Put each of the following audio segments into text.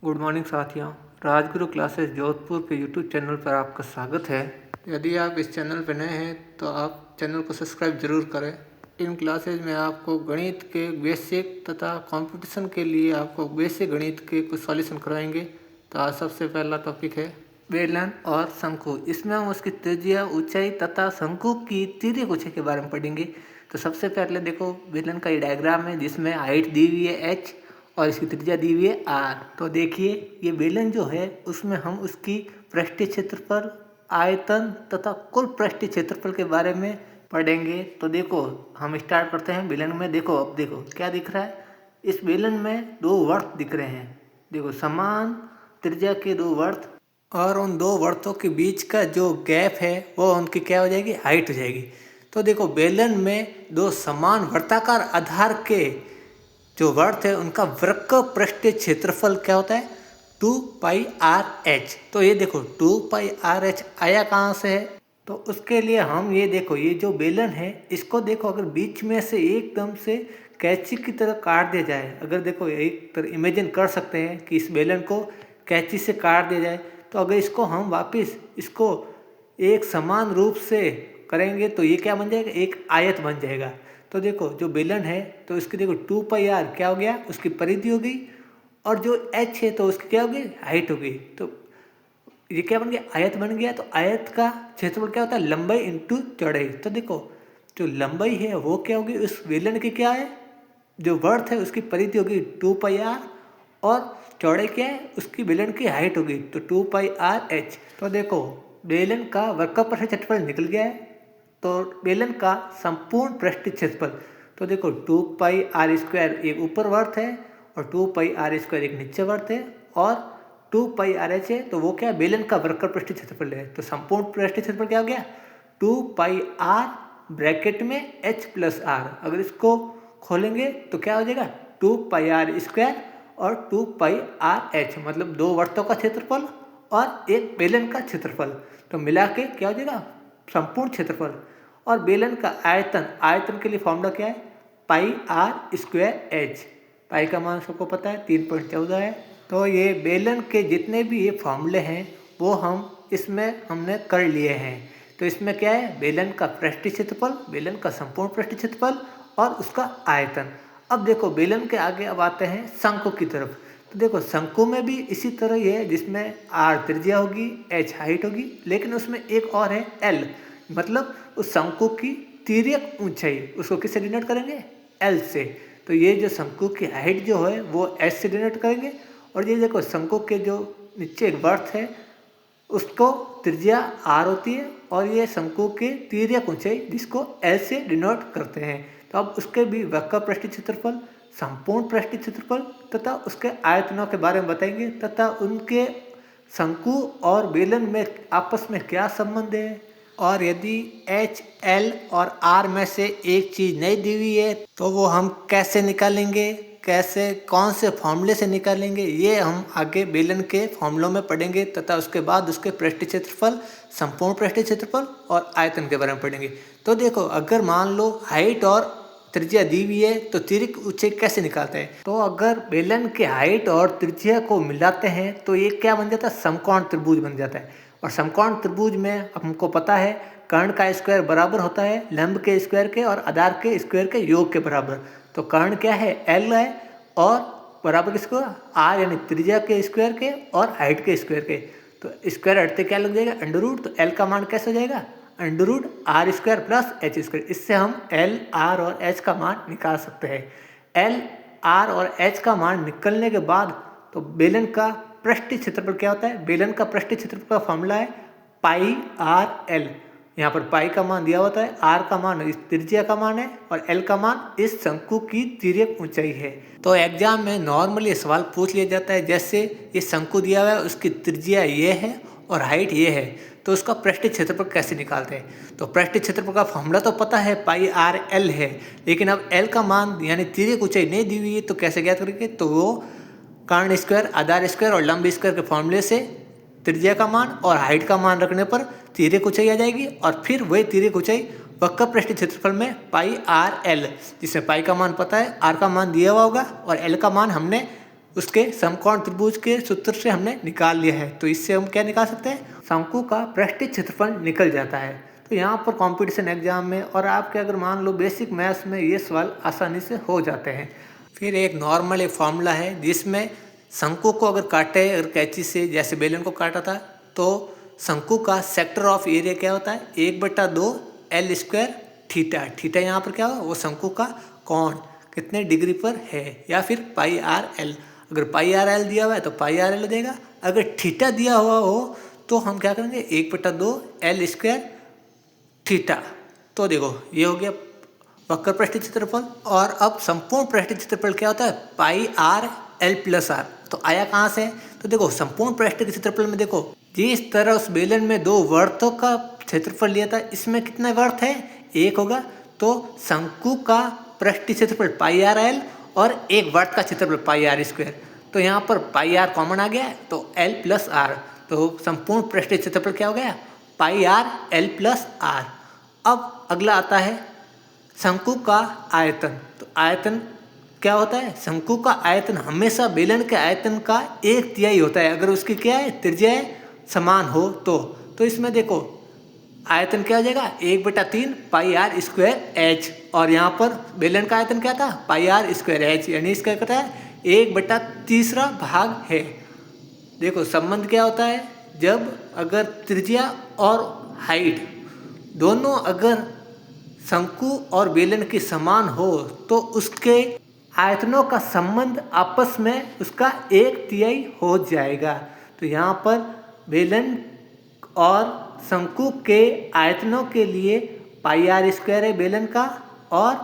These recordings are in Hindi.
गुड मॉर्निंग साथियों। राजगुरु क्लासेस जोधपुर के यूट्यूब चैनल पर आपका स्वागत है। यदि आप इस चैनल पर नए हैं तो आप चैनल को सब्सक्राइब जरूर करें। इन क्लासेज में आपको गणित के बेसिक तथा कंपटीशन के लिए आपको बेसिक गणित के कुछ सॉल्यूशन करवाएंगे। तो आज सबसे पहला टॉपिक है बेलन और शंकु। इसमें हम उसकी त्रिज्या, ऊंचाई तथा शंकु की तिर्यक ऊंचाई के बारे में पढ़ेंगे। तो सबसे पहले देखो, बेलन का ये डायग्राम है जिसमें हाइट दी हुई है h और इसकी त्रिज्या दी हुई है r। तो देखिए, ये बेलन जो है उसमें हम उसकी पृष्ठीय क्षेत्रफल, आयतन तथा कुल पृष्ठीय क्षेत्रफल के बारे में पढ़ेंगे। तो देखो, हम स्टार्ट करते हैं बेलन में। देखो, अब देखो क्या दिख रहा है। इस बेलन में दो वर्त दिख रहे हैं। देखो, समान त्रिज्या के दो वर्त, और उन दो वर्तों के बीच का जो गैप है वो उनकी क्या हो जाएगी, हाइट हो जाएगी। तो देखो, बेलन में दो समान वर्ताकार आधार के जो वर्त है उनका वृक्क पृष्ठीय क्षेत्रफल क्या होता है, 2πr(h). तो ये देखो 2πr(h) आया कहाँ से है। तो उसके लिए हम ये देखो, ये जो बेलन है इसको देखो, अगर बीच में से एकदम से कैंची की तरह काट दिया जाए, अगर देखो एक तरह इमेजिन कर सकते हैं कि इस बेलन को कैंची से काट दिया जाए, तो अगर इसको हम वापस इसको एक समान रूप से करेंगे तो ये क्या बन जाएगा, एक आयत बन जाएगा। तो देखो, जो बेलन है तो इसकी देखो 2πr क्या हो गया, उसकी परिधि हो गई, और जो h है तो उसकी क्या हो गई, हाइट हो गई। तो ये क्या बन गया, आयत बन गया। तो आयत का क्षेत्रफल क्या होता है, लंबाई इंटू चौड़ाई। तो देखो, जो लंबाई है वो क्या होगी, उस बेलन की क्या है, जो वर्थ है उसकी परिधि होगी 2πr, और चौड़ाई क्या है, उसकी बेलन की हाइट होगी तो 2πr(h). तो देखो, बेलन का वृत्त पृष्ठीय क्षेत्रफल निकल गया है। तो बेलन का संपूर्ण पृष्ठीय क्षेत्रफल, तो देखो 2πr² एक ऊपर वर्त है और 2πr² एक नीचे वर्त है, और 2πrh है तो वो क्या है, बेलन का वृत्त पृष्ठीय क्षेत्रफल है। तो संपूर्ण पृष्ठीय क्षेत्रफल क्या हो गया, 2πr ब्रैकेट में h + r। अगर इसको खोलेंगे तो क्या हो जाएगा, 2πr² और 2πrh, मतलब दो वर्तों का क्षेत्रफल और एक बेलन का क्षेत्रफल। तो मिला के क्या हो जाएगा, संपूर्ण क्षेत्रफल। और बेलन का आयतन, आयतन के लिए फॉर्मूला क्या है, πr²h। पाई का मान सबको पता है 3.14 है। तो ये बेलन के जितने भी ये फॉर्मूले हैं वो हम इसमें हमने कर लिए हैं। तो इसमें क्या है, बेलन का पृष्ठीय क्षेत्रफल, बेलन का संपूर्ण पृष्ठीय क्षेत्रफल और उसका आयतन। अब देखो, बेलन के आगे अब आते हैं शंकु की तरफ। तो देखो, शंकु में भी इसी तरह ही है, जिसमें r त्रिज्या होगी, h हाइट होगी, लेकिन उसमें एक और है l, मतलब उस शंकु की तिर्यक ऊंचाई, उसको किससे डिनोट करेंगे, l से। तो ये जो शंकु की हाइट जो है वो h से डिनोट करेंगे, और ये देखो शंकु के जो नीचे एक वर्त है उसको त्रिज्या r होती है, और ये शंकु के तिर्यक ऊंचाई जिसको l से डिनोट करते हैं। तो अब उसके भी वक्र पृष्ठीय क्षेत्रफल, संपूर्ण पृष्ठीय क्षेत्रफल तथा उसके आयतनों के बारे में बताएंगे, तथा उनके शंकु और बेलन में आपस में क्या संबंध है, और यदि h, l और r में से एक चीज़ नहीं दी हुई है तो वो हम कैसे निकालेंगे, कैसे, कौन से फॉर्मूले से निकालेंगे, ये हम आगे बेलन के फॉर्मूलों में पढ़ेंगे, तथा उसके बाद उसके पृष्ठीय क्षेत्रफल, संपूर्ण पृष्ठीय क्षेत्रफल और आयतन के बारे में पढ़ेंगे। तो देखो, अगर मान लो हाइट और त्रिज्या दी हुई है तो तिर्यक ऊंचाई कैसे निकालते हैं। तो अगर बेलन के हाइट और त्रिज्या को मिलाते हैं तो ये क्या बन जाता है, समकोण त्रिभुज बन जाता है। और समकोण त्रिभुज में हमको पता है कर्ण का स्क्वायर बराबर होता है लंब के स्क्वायर के और आधार के स्क्वायर के योग के बराबर। तो कर्ण क्या है, l है, और बराबर किसको, r यानी त्रिज्या के स्क्वायर के और हाइट के स्क्वायर के। तो स्क्वायर हटते क्या लग जाएगा, √। तो l का मान कैसे हो जाएगा, √r² + h²। इससे हम l, r और h का मान निकाल सकते हैं। l, r और h का मान निकलने के बाद तो बेलन का पृष्ठीय क्षेत्रफल क्या होता है, बेलन का पृष्ठीय क्षेत्रफल का फॉर्मूला है πr(l). यहाँ पर पाई का मान दिया होता है, r का मान इस त्रिज्या का मान है, और l का मान इस शंकु की तिर्यक ऊंचाई है। तो एग्जाम में नॉर्मली सवाल पूछ लिया जाता है, जैसे ये शंकु दिया हुआ है, उसकी त्रिज्या ये है और हाइट ये है, तो उसका पृष्ठीय क्षेत्रफल कैसे निकालते हैं। तो पृष्ठीय क्षेत्रफल का फॉर्मूला तो पता है, πr(l) है, लेकिन अब l का मान यानी तिर्यक ऊंचाई नहीं दी हुई है तो कैसे ज्ञात करेंगे। तो वो कर्ण स्क्वायर, आधार स्क्वायर और लंब स्क्वायर के फॉर्मूले से त्रिज्या का मान और हाइट का मान रखने पर तिर्यक ऊंचाई आ जाएगी, और फिर वही तिर्यक ऊंचाई वक्र पृष्ठीय क्षेत्रफल में πr(l), जिसमें पाई का मान पता है, r का मान दिया हुआ होगा और l का मान हमने उसके समकोण त्रिभुज के सूत्र से हमने निकाल लिया है। तो इससे हम क्या निकाल सकते हैं, शंकु का पृष्ठीय क्षेत्रफल निकल जाता है। तो यहाँ पर कंपटीशन एग्जाम में और आपके अगर मान लो बेसिक मैथ्स में ये सवाल आसानी से हो जाते हैं। फिर एक नॉर्मल एक फॉर्मूला है जिसमें शंकु को अगर काटे अगर कैंची से जैसे बेलन को काटा था तो शंकु का सेक्टर ऑफ एरिया क्या होता है 1/2 L स्क्वायर थीटा। थीटा यहाँ पर क्या हो वो शंकु का कोण कितने डिग्री पर है या फिर पाई आर एल। अगर पाई आर एल दिया हुआ है तो पाई आर एल देगा, अगर थीटा दिया हुआ हो तो हम क्या करेंगे 1/2 L स्क्वायर थीटा। तो देखो ये हो गया वक्र पृष्ठीय क्षेत्रफल। और अब संपूर्ण पृष्ठीय क्षेत्रफल क्या होता है पाई आर एल प्लस आर। तो आया कहाँ से, तो देखो संपूर्ण पृष्ठीय क्षेत्रफल में देखो जिस तरह उस बेलन में 2 वृत्तों का क्षेत्रफल लिया था इसमें कितना वृत्त है 1 होगा। तो शंकु का पृष्ठीय क्षेत्रफल पाई आर एल और एक वृत्त का क्षेत्रफल पाई आर स्क्वायर। तो यहाँ पर पाई आर कॉमन आ गया तो एल प्लस आर। तो संपूर्ण पृष्ठीय क्षेत्रफल क्या हो गया पाई आर एल प्लस आर। अब अगला आता है शंकु का आयतन। तो आयतन क्या होता है, शंकु का आयतन हमेशा बेलन के आयतन का 1/3 होता है अगर उसकी क्या है त्रिज्या समान हो तो इसमें देखो आयतन क्या हो जाएगा 1/3 पाई आर स्क्वायर एच। और यहाँ पर बेलन का आयतन क्या था पाई आर स्क्वायर एच, यानी इसका कहता है 1/3 भाग है। देखो संबंध क्या होता है जब अगर त्रिज्या और हाइट दोनों अगर शंकु और बेलन की समान हो तो उसके आयतनों का संबंध आपस में उसका 1/3 हो जाएगा। तो यहाँ पर बेलन और शंकु के आयतनों के लिए पाई आर स्क्वायर है बेलन का और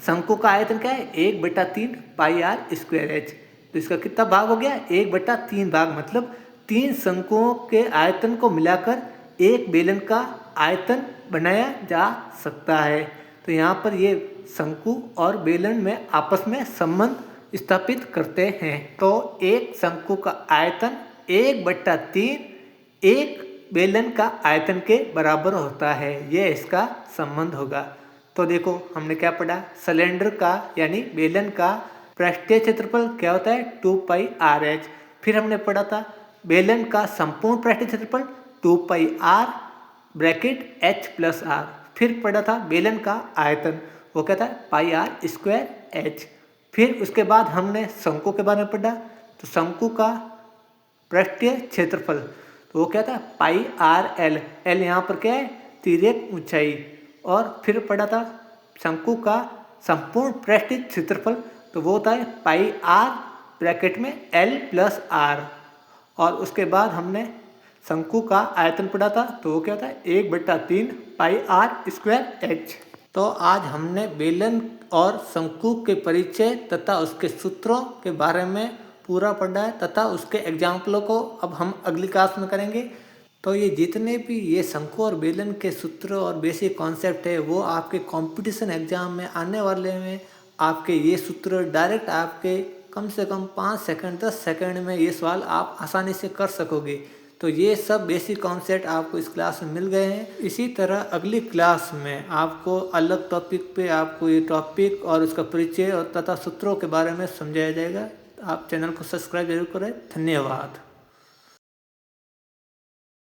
शंकु का आयतन क्या है 1/3 पाई आर स्क्वायर एच। तो इसका कितना भाग हो गया 1/3 भाग, मतलब 3 शंकुओं के आयतन को मिलाकर एक बेलन का आयतन बनाया जा सकता है। तो यहाँ पर ये शंकु और बेलन में आपस में संबंध स्थापित करते हैं। तो एक शंकु का आयतन 1/3 एक बेलन का आयतन के बराबर होता है, ये इसका संबंध होगा। तो देखो हमने क्या पढ़ा, सिलेंडर का यानी बेलन का पृष्ठीय क्षेत्रफल क्या होता है 2 पाई आर एच। फिर हमने पढ़ा था बेलन का संपूर्ण पृष्ठीय क्षेत्रफल 2 pi r bracket h plus r. फिर पढ़ा था बेलन का आयतन वो क्या था पाई आर स्क्वायर एच। फिर उसके बाद हमने शंकु के बारे में पढ़ा, तो शंकु का पृष्ठीय क्षेत्रफल तो वो क्या था पाई आर एल। एल यहाँ पर क्या है तिर्यक ऊंचाई। और फिर पढ़ा था शंकु का संपूर्ण पृष्ठीय क्षेत्रफल तो वो होता है पाई आर ब्रैकेट में एल प्लस आर। और उसके बाद हमने शंकु का आयतन पढ़ा था तो वो क्या था 1/3 पाई आर स्क्वायर एच। तो आज हमने बेलन और शंकु के परिचय तथा उसके सूत्रों के बारे में पूरा पढ़ा है तथा उसके एग्जाम्पलों को अब हम अगली क्लास में करेंगे। तो ये जितने भी ये शंकु और बेलन के सूत्र और बेसिक कॉन्सेप्ट है वो आपके कंपटीशन एग्जाम में आने वाले में आपके ये सूत्र डायरेक्ट आपके कम से कम 5 सेकंड 10 सेकंड में ये सवाल आप आसानी से कर सकोगे। तो ये सब बेसिक कॉन्सेप्ट आपको इस क्लास में मिल गए हैं। इसी तरह अगली क्लास में आपको अलग टॉपिक पे आपको ये टॉपिक और उसका परिचय और तथा सूत्रों के बारे में समझाया जाएगा। आप चैनल को सब्सक्राइब जरूर करें। धन्यवाद।